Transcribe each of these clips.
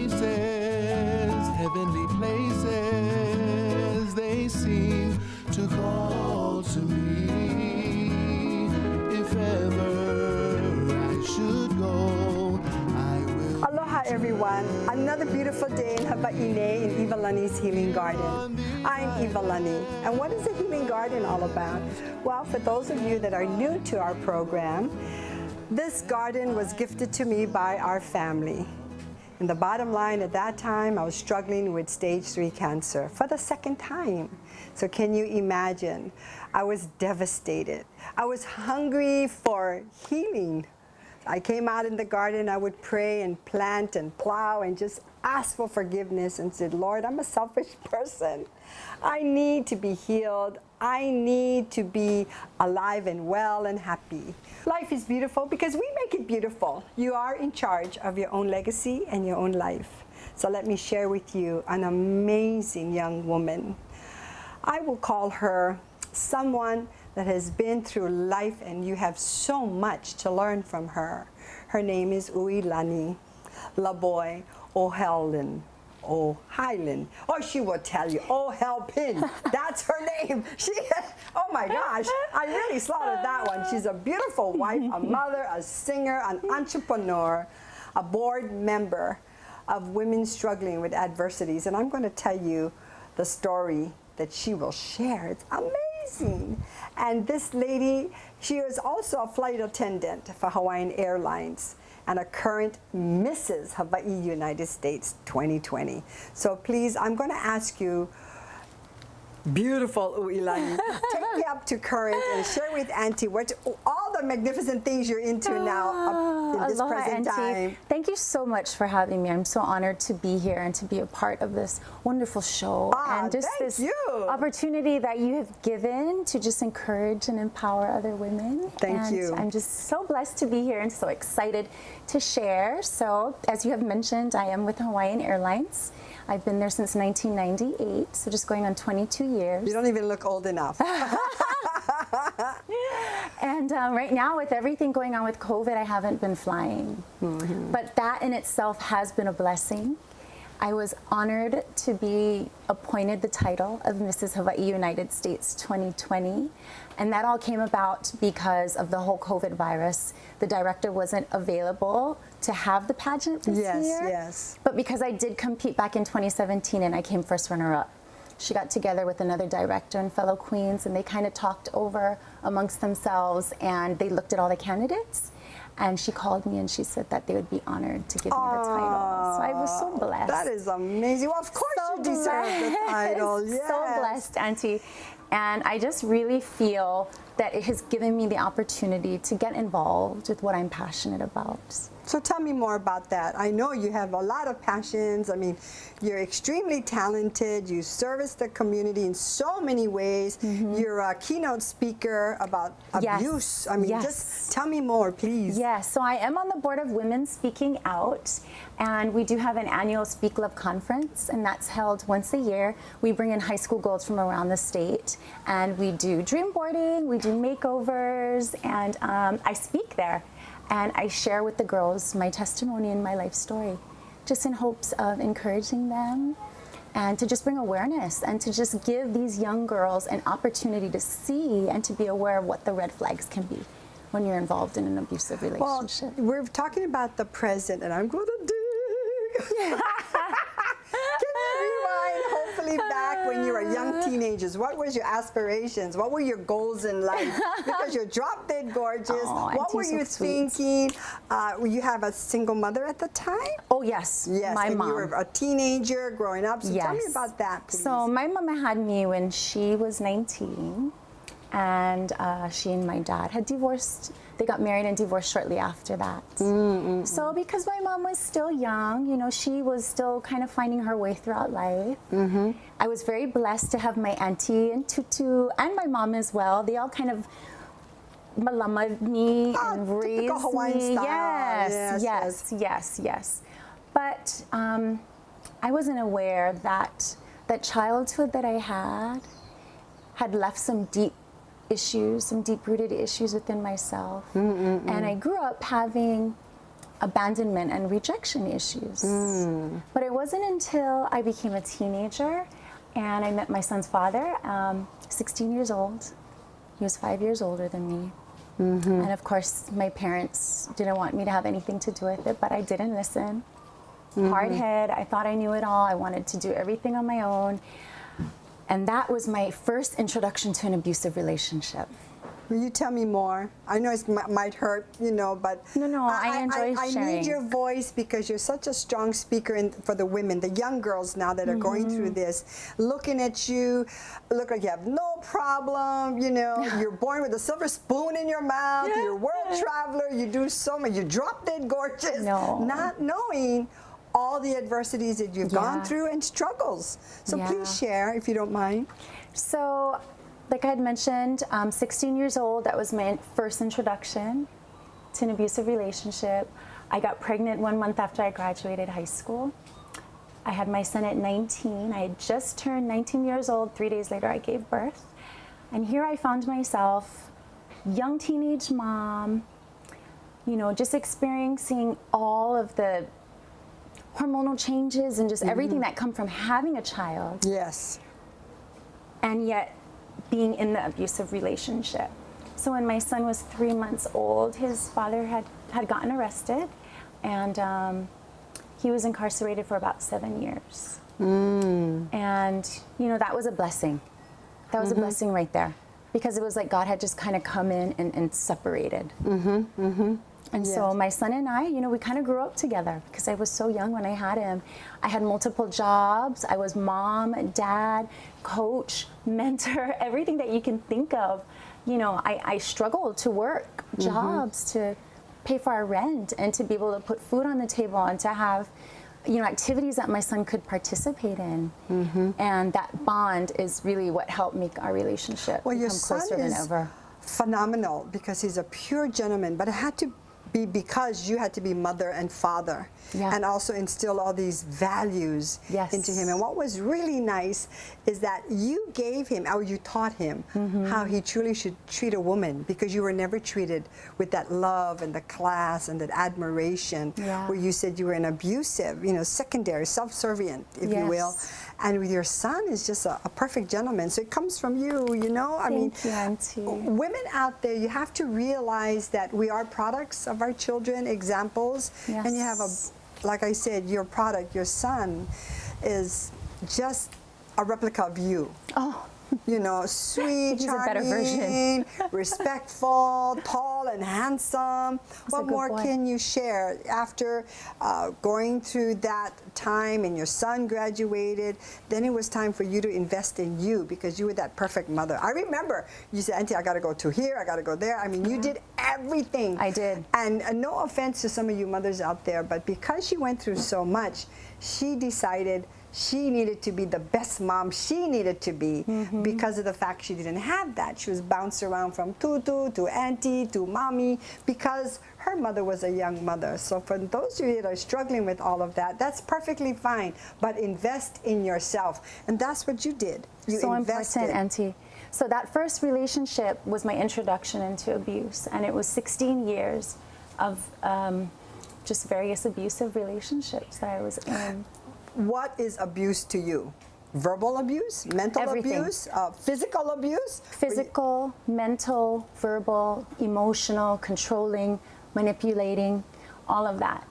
places, heavenly places, they seem to call to me. If ever I should go, I will. Aloha everyone, another beautiful day in Hawai'i in Iwalani's Healing Garden. I'm Iwalani, and what is the Healing Garden all about? Well, for those of you that are new to our program, this garden was gifted to me by our family. And the bottom line, at that time, I was struggling with stage 3 cancer for the second time. So can you imagine? I was devastated. I was hungry for healing. I came out in the garden, I would pray and plant and plow and just ask for forgiveness and said, Lord, I'm a selfish person. I need to be healed. I need to be alive and well and happy. Life is beautiful because we make it beautiful. You are in charge of your own legacy and your own life. So let me share with you an amazing young woman. I will call her someone that has been through life, and you have so much to learn from her. Her name is Iwalani, Laboy O'Helen. Oh, Highland. Oh, she will tell you. Oh, Helpin. That's her name. Oh my gosh. I really slaughtered that one. She's a beautiful wife, a mother, a singer, an entrepreneur, a board member of Women Struggling with Adversities. And I'm going to tell you the story that she will share. It's amazing. And this lady, she is also a flight attendant for Hawaiian Airlines and a current Mrs. Hawaii United States 2020. So please, I'm going to ask you, beautiful Iwalani, take me up to current and share with Auntie what all the magnificent things you're into now in this Aloha, present Auntie. time. Thank you so much for having me. I'm so honored to be here and to be a part of this wonderful show. And just this opportunity that you have given to just encourage and empower other women. Thank you. I'm just so blessed to be here and so excited to share. So, as you have mentioned, I am with Hawaiian Airlines. I've been there since 1998, so just going on 22 years. You don't even look old enough. And right now, with everything going on with COVID, I haven't been flying. But that in itself has been a blessing. I was honored to be appointed the title of Mrs. Hawaii United States 2020. And that all came about because of the whole COVID virus. The director wasn't available to have the pageant this year. Yes. But because I did compete back in 2017 and I came first runner-up, she got together with another director and fellow queens, and they kind of talked over amongst themselves, and they looked at all the candidates, and she called me and she said that they would be honored to give me the title. So I was so blessed. That is amazing. Well, of course you deserve the title. Yes. So blessed, Auntie. And I just really feel that it has given me the opportunity to get involved with what I'm passionate about. So tell me more about that. I know you have a lot of passions. I mean, you're extremely talented. You service the community in so many ways. You're a keynote speaker about abuse. I mean, just tell me more, please. Yes, so I am on the board of Women Speaking Out, and we do have an annual Speak Love conference, and that's held once a year. We bring in high school girls from around the state, and we do dream boarding, we do makeovers, and I speak there. And I share with the girls my testimony and my life story, just in hopes of encouraging them and to just bring awareness and to just give these young girls an opportunity to see and to be aware of what the red flags can be when you're involved in an abusive relationship. Well, we're talking about the present, and I'm going to dig. Can you rewind, hopefully back when you were young teenagers? What was your aspirations? What were your goals in life? Because you're drop dead gorgeous. What were you thinking? You have a single mother at the time? Oh, yes. Yes, my mom. You were a teenager growing up. So tell me about that, please. So my mama had me when she was 19. And she and my dad had divorced. They got married and divorced shortly after that. So because my mom was still young, you know, she was still kind of finding her way throughout life. I was very blessed to have my auntie and Tutu and my mom as well. They all kind of malama'd me and raised Hawaiian me. Style. Yes. But I wasn't aware that that childhood that I had left some deep issues, some deep-rooted issues within myself. And I grew up having abandonment and rejection issues. But it wasn't until I became a teenager and I met my son's father, 16 years old. He was 5 years older than me. And of course, my parents didn't want me to have anything to do with it, but I didn't listen. Hard head, I thought I knew it all. I wanted to do everything on my own. And that was my first introduction to an abusive relationship. Will you tell me more? I know it might hurt, you know, but No, I enjoy sharing. I need your voice because you're such a strong speaker for the women, the young girls now that are going through this. Looking at you, look like you have no problem, you know, you're born with a silver spoon in your mouth, you're a world traveler, you do so much, you drop dead gorgeous, not knowing all the adversities that you've gone through and struggles. So please share, if you don't mind. So, like I had mentioned, 16 years old, that was my first introduction to an abusive relationship. I got pregnant 1 month after I graduated high school. I had my son at 19. I had just turned 19 years old. 3 days later, I gave birth. And here I found myself, young teenage mom, you know, just experiencing all of the hormonal changes and just everything that come from having a child. Yes. And yet, being in the abusive relationship. So when my son was 3 months old, his father had gotten arrested, and he was incarcerated for about 7 years. And, you know, that was a blessing. That was a blessing right there, because it was like God had just kind of come in and separated. And so my son and I, you know, we kind of grew up together because I was so young when I had him. I had multiple jobs. I was mom, dad, coach, mentor, everything that you can think of. You know, I struggled to work jobs to pay for our rent and to be able to put food on the table and to have, you know, activities that my son could participate in. And that bond is really what helped make our relationship become closer than ever. Phenomenal because he's a pure gentleman, but it had to be because you had to be mother and father and also instill all these values into him. And what was really nice is that you gave him, or you taught him how he truly should treat a woman, because you were never treated with that love and the class and that admiration where you said you were an abusive, you know, secondary, self-servient, if you will. And with your son is just a perfect gentleman. So it comes from you, you know? I mean, women out there, you have to realize that we are products of our children, examples. And you have like I said, your product, your son, is just a replica of you. You know, sweet, charming, respectful, tall and handsome. What more can you share after going through that time and your son graduated? Then it was time for you to invest in you because you were that perfect mother. I remember you said, Auntie, I got to go to here, I got to go there. I mean, you did everything. I did. And no offense to some of you mothers out there, but because she went through so much, she decided she needed to be the best mom she needed to be because of the fact she didn't have that. She was bounced around from tutu to auntie to mommy because her mother was a young mother. So for those of you that are struggling with all of that, that's perfectly fine. But invest in yourself. And that's what you did. You so invested. Important, Auntie. So that first relationship was my introduction into abuse. And it was 16 years of just various abusive relationships that I was in. What is abuse to you? Verbal abuse, mental abuse, physical abuse? Physical, mental, verbal, emotional, controlling, manipulating, all of that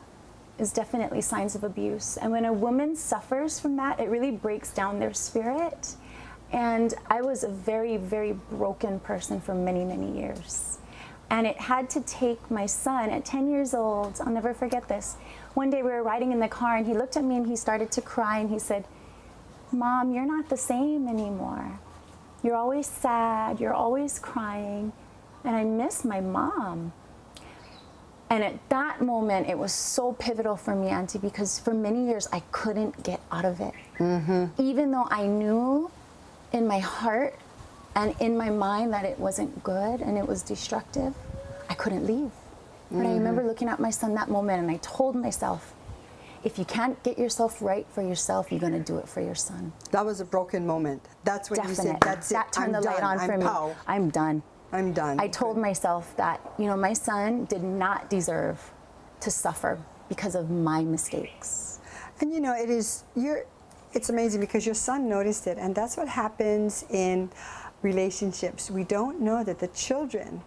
is definitely signs of abuse. And when a woman suffers from that, it really breaks down their spirit. And I was a very, very broken person for many, many years. And it had to take my son at 10 years old, I'll never forget this. One day we were riding in the car and he looked at me and he started to cry and he said, Mom, you're not the same anymore. You're always sad, you're always crying, and I miss my mom. And at that moment, it was so pivotal for me, Auntie, because for many years I couldn't get out of it. Even though I knew in my heart and in my mind that it wasn't good and it was destructive, I couldn't leave. But I remember looking at my son that moment and I told myself, if you can't get yourself right for yourself, you're gonna do it for your son. That was a broken moment. That's when you said, that's it, that turned the light on for me. I'm done. I'm done. I told myself that, you know, my son did not deserve to suffer because of my mistakes. And you know, it's amazing because your son noticed it, and that's what happens in relationships. We don't know that the children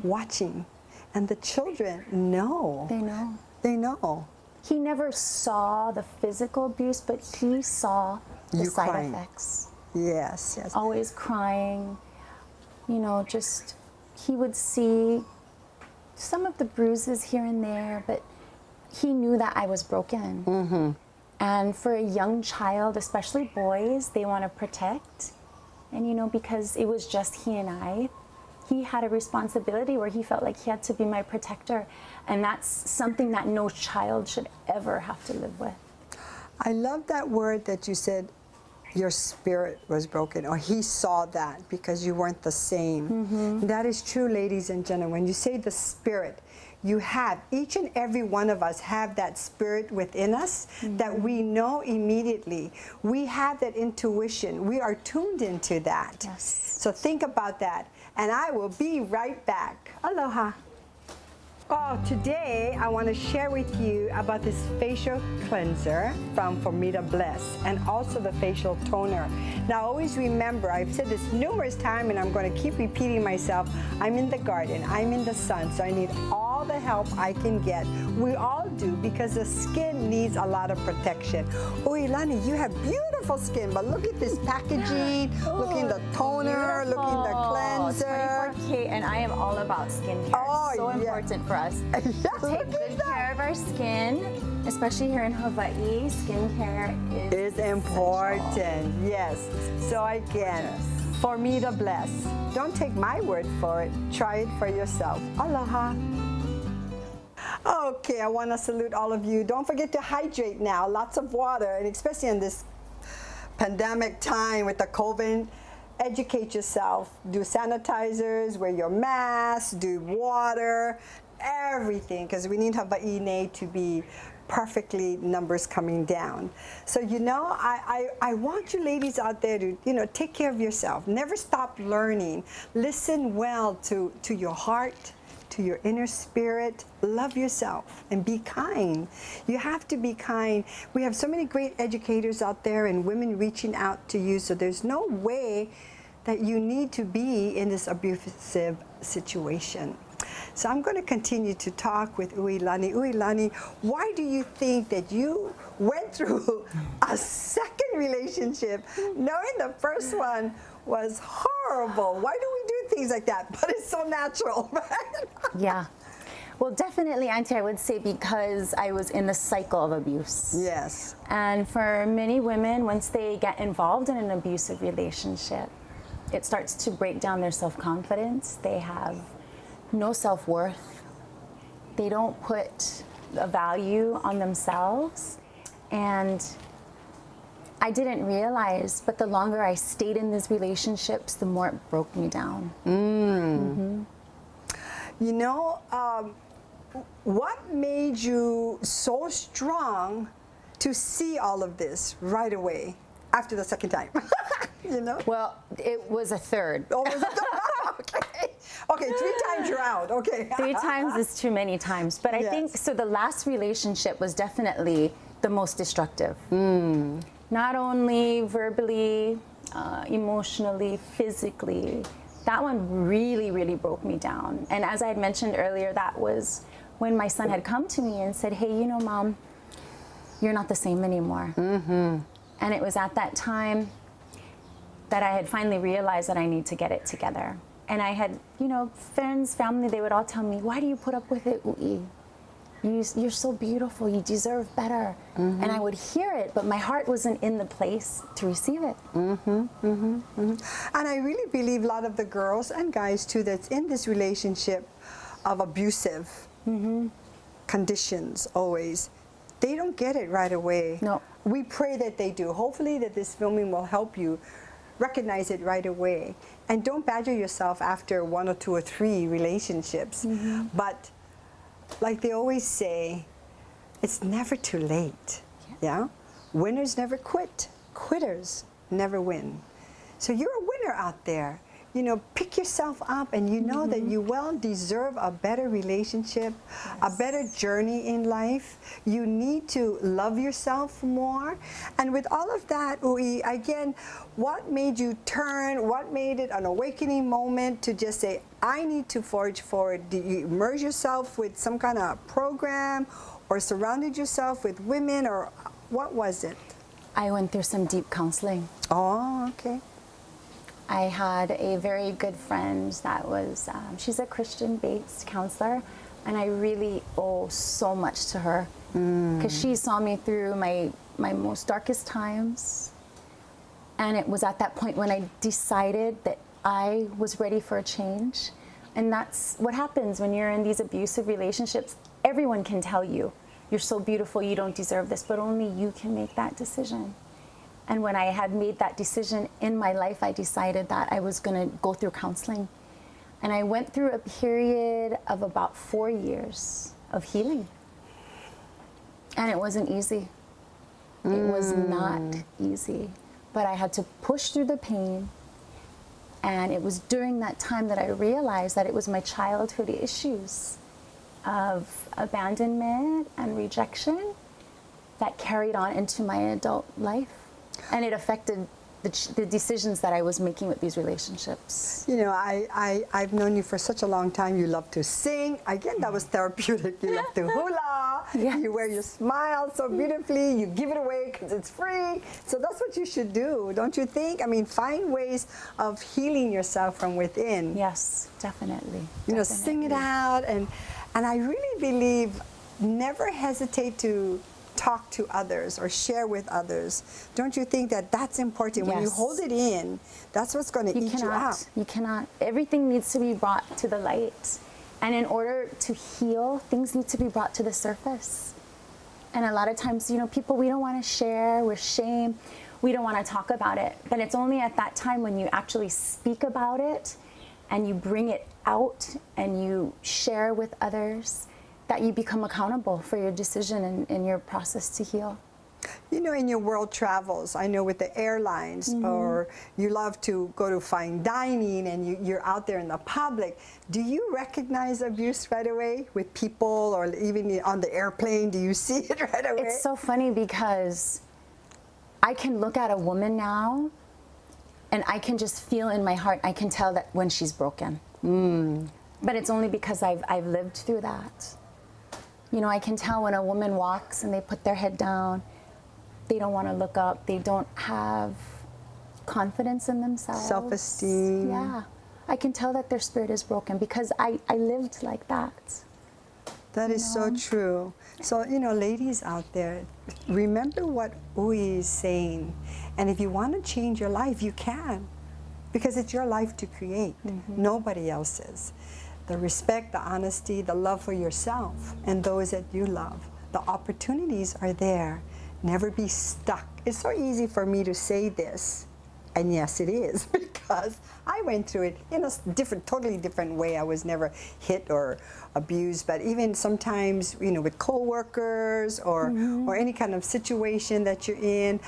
watching, and the children know. They know. They know. He never saw the physical abuse, but he saw the You side crying. effects. Yes, yes. Always crying, you know, just, he would see some of the bruises here and there, but he knew that I was broken. And for a young child, especially boys, they want to protect. And you know, because it was just he and I, he had a responsibility where he felt like he had to be my protector. And that's something that no child should ever have to live with. I love that word that you said, your spirit was broken, or he saw that because you weren't the same. That is true, ladies and gentlemen. When you say the spirit, you have, each and every one of us have that spirit within us that we know immediately. We have that intuition. We are tuned into that. Yes. So think about that. And I will be right back. Aloha. Oh, today I want to share with you about this facial cleanser from For Me to Bless, and also the facial toner. Now always remember, I've said this numerous times and I'm going to keep repeating myself, I'm in the garden, I'm in the sun, so I need all the help I can get. We all do, because the skin needs a lot of protection. Oh, Iwalani, you have beautiful skin, but look at this packaging, look at the toner, look at the cleanser. 24K, and I am all about skincare. Oh, so yeah. important for us to take good care of our skin, especially here in Hawaii. Skincare is important, yes. So again, For Me to Bless. Don't take my word for it. Try it for yourself. Aloha. Okay, I want to salute all of you. Don't forget to hydrate now. Lots of water, and especially in this pandemic time with the COVID. Educate yourself. Do sanitizers, wear your mask, do water, everything, because we need Hawai'i to be perfectly numbers coming down. So, you know, I want you ladies out there to, you know, take care of yourself. Never stop learning. Listen well to your heart, to your inner spirit. Love yourself and be kind. You have to be kind. We have so many great educators out there and women reaching out to you, so there's no way that you need to be in this abusive situation. So I'm going to continue to talk with Iwalani. Iwalani, why do you think that you went through a second relationship knowing the first one was horrible? Why do we do things like that? But it's so natural, right? Yeah. Well, definitely, Auntie, I would say because I was in the cycle of abuse. Yes. And for many women, once they get involved in an abusive relationship, it starts to break down their self-confidence. They have no self-worth. They don't put a value on themselves. And I didn't realize, but the longer I stayed in these relationships, the more it broke me down. You know, what made you so strong to see all of this right away after the second time? You know? Well, it was a third. Oh, was it? Okay. Okay, 3 times you're out. Okay. 3 times is too many times. But I Yes. think, so the last relationship was definitely the most destructive. Not only verbally, emotionally, physically. That one really, really broke me down. And as I had mentioned earlier, that was when my son had come to me and said, hey, you know, Mom, you're not the same anymore. And it was at that time that I had finally realized that I need to get it together. And I had, you know, friends, family, they would all tell me, why do you put up with it, Ui? You're so beautiful, you deserve better. And I would hear it, but my heart wasn't in the place to receive it. And I really believe a lot of the girls and guys too that's in this relationship of abusive conditions always, they don't get it right away. No. We pray that they do. Hopefully that this filming will help you recognize it right away. And don't badger yourself after 1 or 2 or 3 relationships. But like they always say, it's never too late. Yeah? Winners never quit. Quitters never win. So you're a winner out there. pick yourself up and you know that you well deserve a better relationship, a better journey in life. You need to love yourself more. And with all of that, Ui, again, what made you turn? What made it an awakening moment to just say, I need to forge forward? Did you immerse yourself with some kind of program or surrounded yourself with women, or what was it? I went through some deep counseling. Oh, okay. I had a very good friend that was, she's a Christian-based counselor, and I really owe so much to her because she saw me through my most darkest times. And it was at that point when I decided that I was ready for a change. And that's what happens when you're in these abusive relationships. Everyone can tell you, you're so beautiful, you don't deserve this, but only you can make that decision. And when I had made that decision in my life, I decided that I was going to go through counseling. And I went through a period of about 4 years of healing. And it wasn't easy. It was not easy. But I had to push through the pain. And it was during that time that I realized that it was my childhood issues of abandonment and rejection that carried on into my adult life. And it affected the decisions that I was making with these relationships. I've known you for such a long time. You love to sing. Again, that was therapeutic. You love to hula. Yes. You wear your smile so beautifully. You give it away because it's free. So that's what you should do, don't you think? I mean, find ways of healing yourself from within. Yes, definitely. Sing it out. And I really believe never hesitate to talk to others or share with others. Don't you think that that's important? Yes. When you hold it in, that's what's going to eat you up. You cannot. Everything needs to be brought to the light. And in order to heal, things need to be brought to the surface. And a lot of times, people, we don't want to share. We're shame. We don't want to talk about it. But it's only at that time when you actually speak about it and you bring it out and you share with others that you become accountable for your decision and your process to heal. In your world travels, I know with the airlines, or you love to go to fine dining and you're out there in the public, do you recognize abuse right away with people, or even on the airplane? Do you see it right away? It's so funny because I can look at a woman now and I can just feel in my heart, I can tell that when she's broken. But it's only because I've lived through that. I can tell when a woman walks and they put their head down, they don't want to look up, they don't have confidence in themselves. Self-esteem. Yeah. I can tell that their spirit is broken because I lived like that. That is so true. So, ladies out there, remember what Ui is saying. And if you want to change your life, you can. Because it's your life to create, nobody else's. The respect, the honesty, the love for yourself and those that you love. The opportunities are there. Never be stuck. It's so easy for me to say this, and yes, it is, because I went through it in a totally different way. I was never hit or abused, but even sometimes, with coworkers or any kind of situation that you're in,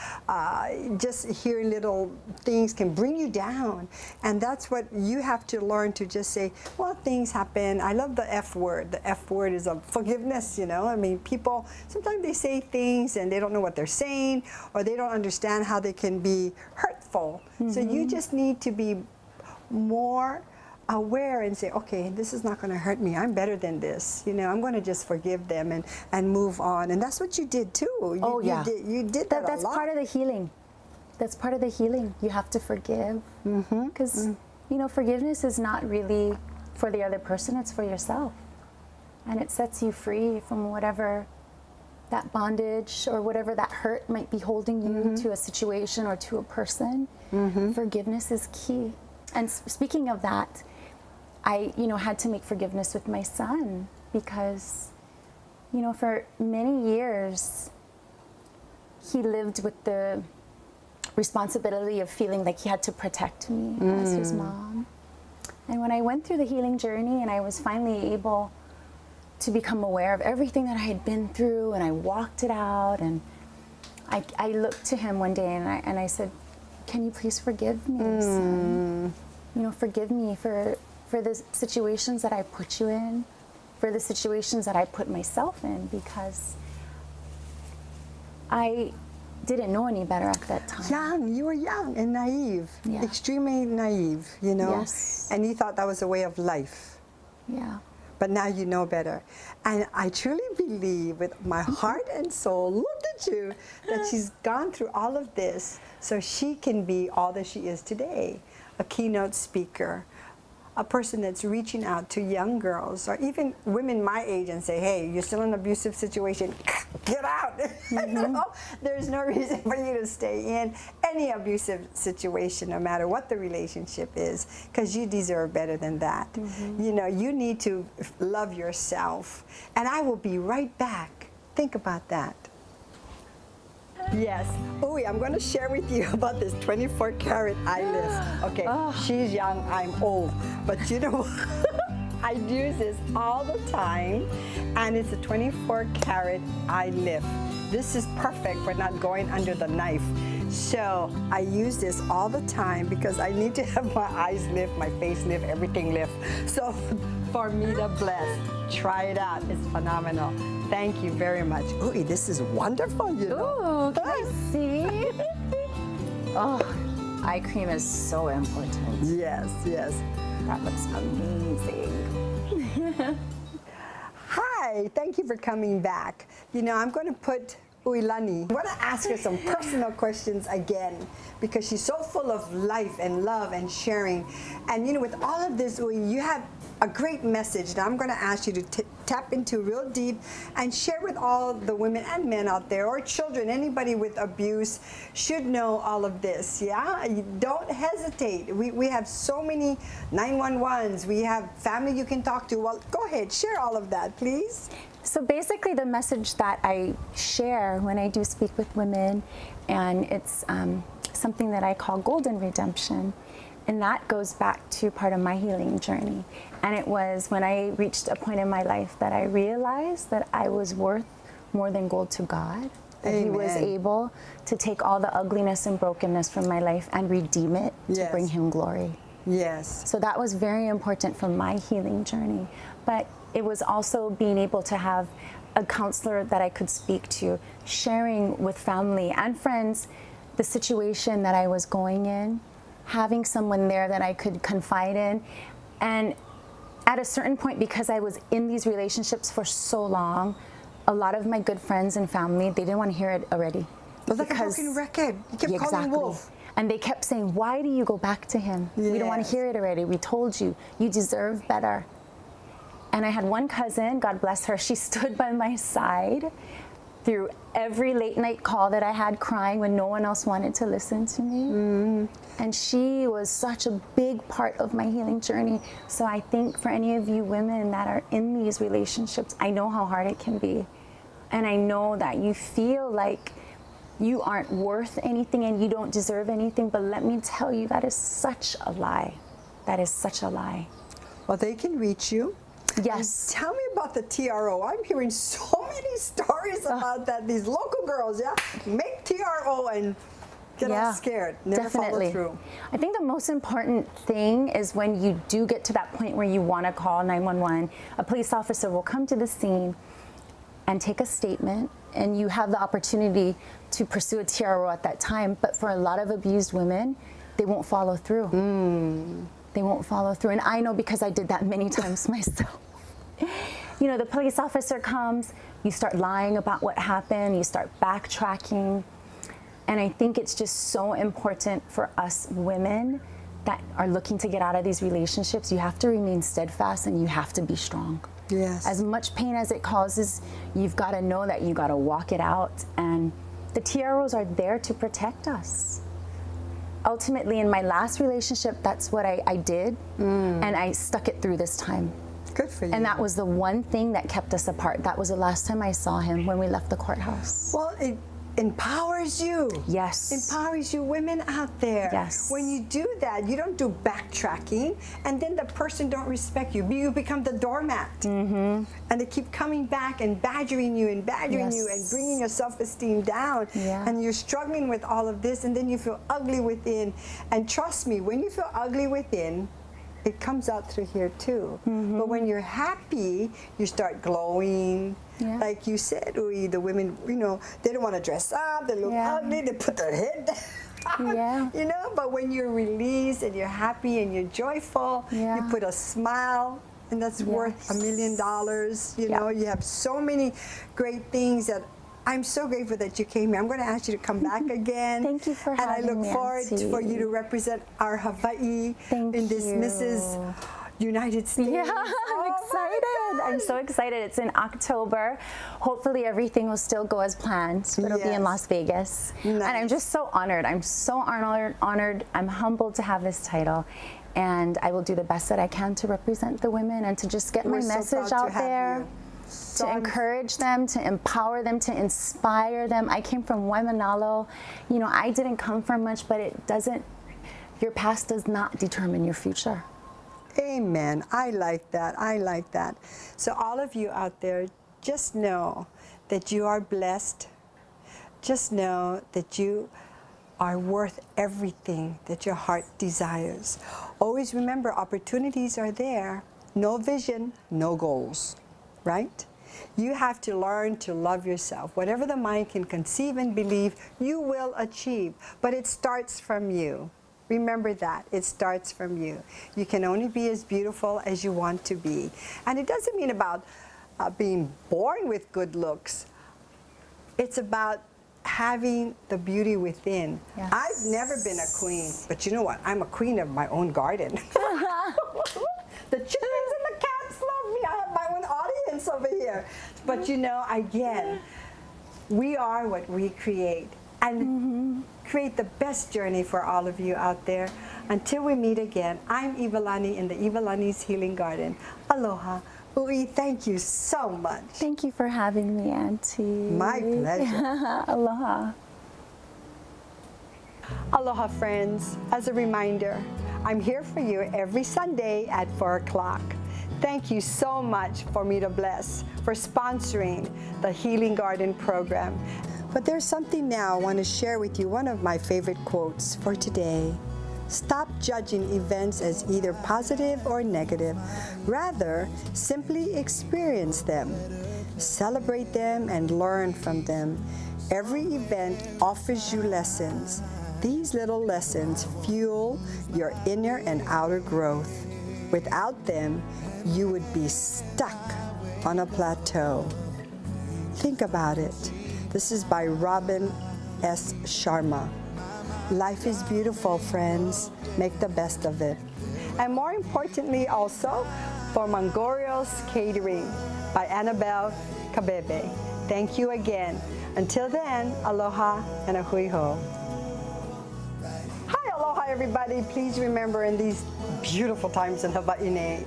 just hearing little things can bring you down. And that's what you have to learn, to just say, well, things happen. I love the F word. The F word is of forgiveness, I mean, people, sometimes they say things and they don't know what they're saying, or they don't understand how they can be hurtful. So you just need to be more aware and say, okay, this is not going to hurt me. I'm better than this. I'm going to just forgive them and move on. And that's what you did too. You did that That's a lot. part of the healing. That's part of the healing. You have to forgive. Because, forgiveness is not really for the other person, it's for yourself. And it sets you free from whatever that bondage or whatever that hurt might be holding you to a situation or to a person. Forgiveness is key. And speaking of that, I, had to make forgiveness with my son because, for many years, he lived with the responsibility of feeling like he had to protect me as his mom. And when I went through the healing journey and I was finally able to become aware of everything that I had been through, and I walked it out, and I looked to him one day and I said, can you please forgive me, son? forgive me for the situations that I put you in, for the situations that I put myself in, because I didn't know any better at that time. You were young and naive, Yeah. extremely naive, Yes. and you thought that was a way of life. Yeah. But now you know better. And I truly believe with my heart and soul, look at you, that she's gone through all of this so she can be all that she is today, a keynote speaker, a person that's reaching out to young girls or even women my age and say, hey, you're still in an abusive situation, get out. There's no reason for you to stay in any abusive situation, no matter what the relationship is, because you deserve better than that. You need to love yourself. And I will be right back. Think about that. Yes. Uy, I'm going to share with you about this 24 karat eyelid. Okay, she's young, I'm old. But you know what? I use this all the time, and it's a 24 karat eye lift. This is perfect for not going under the knife. So I use this all the time because I need to have my eyes lift, my face lift, everything lift. So for me to bless, try it out. It's phenomenal. Thank you very much. Ooh, this is wonderful, Ooh, can I see? Oh, eye cream is so important. Yes, yes. That looks amazing. Hi, thank you for coming back. I'm going to put Iwalani. I want to ask her some personal questions again because she's so full of life and love and sharing. And with all of this, you have a great message that I'm going to ask you to tap into real deep and share with all the women and men out there, or children, anybody with abuse should know all of this. Yeah, don't hesitate. We have so many 911s. We have family you can talk to. Well, go ahead, share all of that, please. So basically the message that I share when I do speak with women, and it's something that I call golden redemption, and that goes back to part of my healing journey. And it was when I reached a point in my life that I realized that I was worth more than gold to God, that He was able to take all the ugliness and brokenness from my life and redeem it to bring Him glory. Yes. So that was very important for my healing journey. But it was also being able to have a counselor that I could speak to, sharing with family and friends the situation that I was going in, having someone there that I could confide in. And at a certain point, because I was in these relationships for so long, a lot of my good friends and family, they didn't want to hear it already. But like a broken record. You kept calling wolf. And they kept saying, why do you go back to him? We don't want to hear it already. We told you, you deserve better. And I had one cousin, God bless her, she stood by my side through every late night call that I had, crying when no one else wanted to listen to me. And she was such a big part of my healing journey. So I think for any of you women that are in these relationships, I know how hard it can be. And I know that you feel like you aren't worth anything and you don't deserve anything, but let me tell you, that is such a lie. That is such a lie. Well, they can reach you. Yes. And tell me about the TRO. I'm hearing so many stories about that. These local girls, make TRO and get all scared. Never follow through. I think the most important thing is when you do get to that point where you want to call 911, a police officer will come to the scene and take a statement, and you have the opportunity to pursue a TRO at that time. But for a lot of abused women, they won't follow through. They won't follow through. And I know because I did that many times myself. The police officer comes, you start lying about what happened, you start backtracking. And I think it's just so important for us women that are looking to get out of these relationships. You have to remain steadfast and you have to be strong. Yes. As much pain as it causes, you've got to know that you got to walk it out. And the TROs are there to protect us. Ultimately, in my last relationship, that's what I did, and I stuck it through this time. Good for you. And that was the one thing that kept us apart. That was the last time I saw him, when we left the courthouse. Well, empowers you. Yes. Empowers you women out there. Yes. When you do that, you don't do backtracking, and then the person don't respect you. You become the doormat. And they keep coming back and badgering you and badgering you and bringing your self-esteem down. Yeah. And you're struggling with all of this, and then you feel ugly within. And trust me, when you feel ugly within, it comes out through here too. But when you're happy, you start glowing. Yeah. Like you said, the women, you know, they don't want to dress up, they look ugly, they put their head down. Yeah. You know, but when you're released and you're happy and you're joyful, you put a smile, and that's worth $1 million. You know, you have so many great things that I'm so grateful that you came here. I'm going to ask you to come back again. Thank you for having me, And I look forward Auntie. for you to represent our Hawaii Thank in this you. Mrs. United States. Yeah, I'm Oh, excited. I'm so excited. It's in October. Hopefully everything will still go as planned. It'll be in Las Vegas. And I'm just so honored. I'm so honored. I'm humbled to have this title. And I will do the best that I can to represent the women and to just get my message out there. To encourage them, to empower them, to inspire them. I came from Waimanalo. You know, I didn't come from much, but it doesn't, your past does not determine your future. Amen. I like that. I like that. So all of you out there, just know that you are blessed. Just know that you are worth everything that your heart desires. Always remember, opportunities are there. No vision, no goals, right? You have to learn to love yourself. Whatever the mind can conceive and believe, you will achieve. But it starts from you. Remember that. It starts from you. You can only be as beautiful as you want to be. And it doesn't mean about being born with good looks. It's about having the beauty within. Yes. I've never been a queen, but you know what? I'm a queen of my own garden. The chickens and the cats love me. I have my own audience over here. But you know, again, we are what we create. And create the best journey for all of you out there. Until we meet again, I'm Iwalani in the Iwalani's Healing Garden. Aloha. Ui, thank you so much. Thank you for having me, Auntie. My pleasure. Aloha. Aloha, friends. As a reminder, I'm here for you every Sunday at 4 o'clock. Thank you so much for Me to Bless for sponsoring the Healing Garden program. But there's something now I want to share with you, one of my favorite quotes for today. Stop judging events as either positive or negative. Rather, simply experience them. Celebrate them and learn from them. Every event offers you lessons. These little lessons fuel your inner and outer growth. Without them, you would be stuck on a plateau. Think about it. This is by Robin S. Sharma. Life is beautiful, friends. Make the best of it. And more importantly also, for Mangorio's Catering by Annabelle Kabebe. Thank you again. Until then, aloha and a hui ho. Hi, aloha everybody. Please remember in these beautiful times in Hawaii,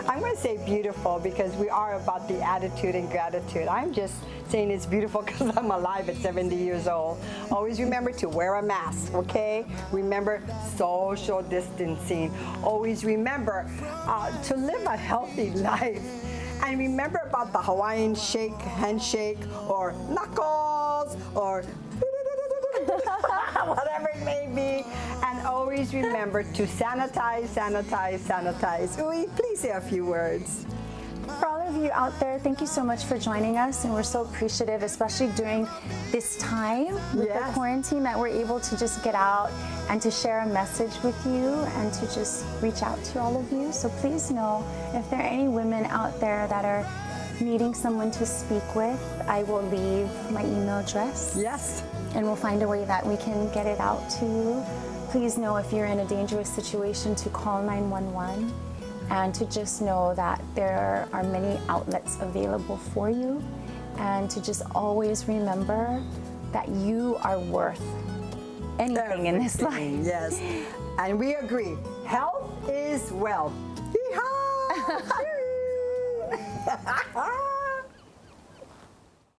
I'm going to say beautiful because we are about the attitude and gratitude. I'm just saying it's beautiful because I'm alive at 70 years old. Always remember to wear a mask, okay? Remember social distancing. Always remember to live a healthy life. And remember about the Hawaiian shake, handshake, or knuckles, or whatever it may be. And always remember to sanitize, sanitize, sanitize. Ui, please say a few words. For all of you out there, thank you so much for joining us, and we're so appreciative, especially during this time with the quarantine, that we're able to just get out and to share a message with you and to just reach out to all of you. So please know, if there are any women out there that are needing someone to speak with, I will leave my email address. Yes. And we'll find a way that we can get it out to you. Please know, if you're in a dangerous situation, to call 911. And to just know that there are many outlets available for you, and to just always remember that you are worth anything in this life. Yes, and we agree, health is wealth. Yeehaw!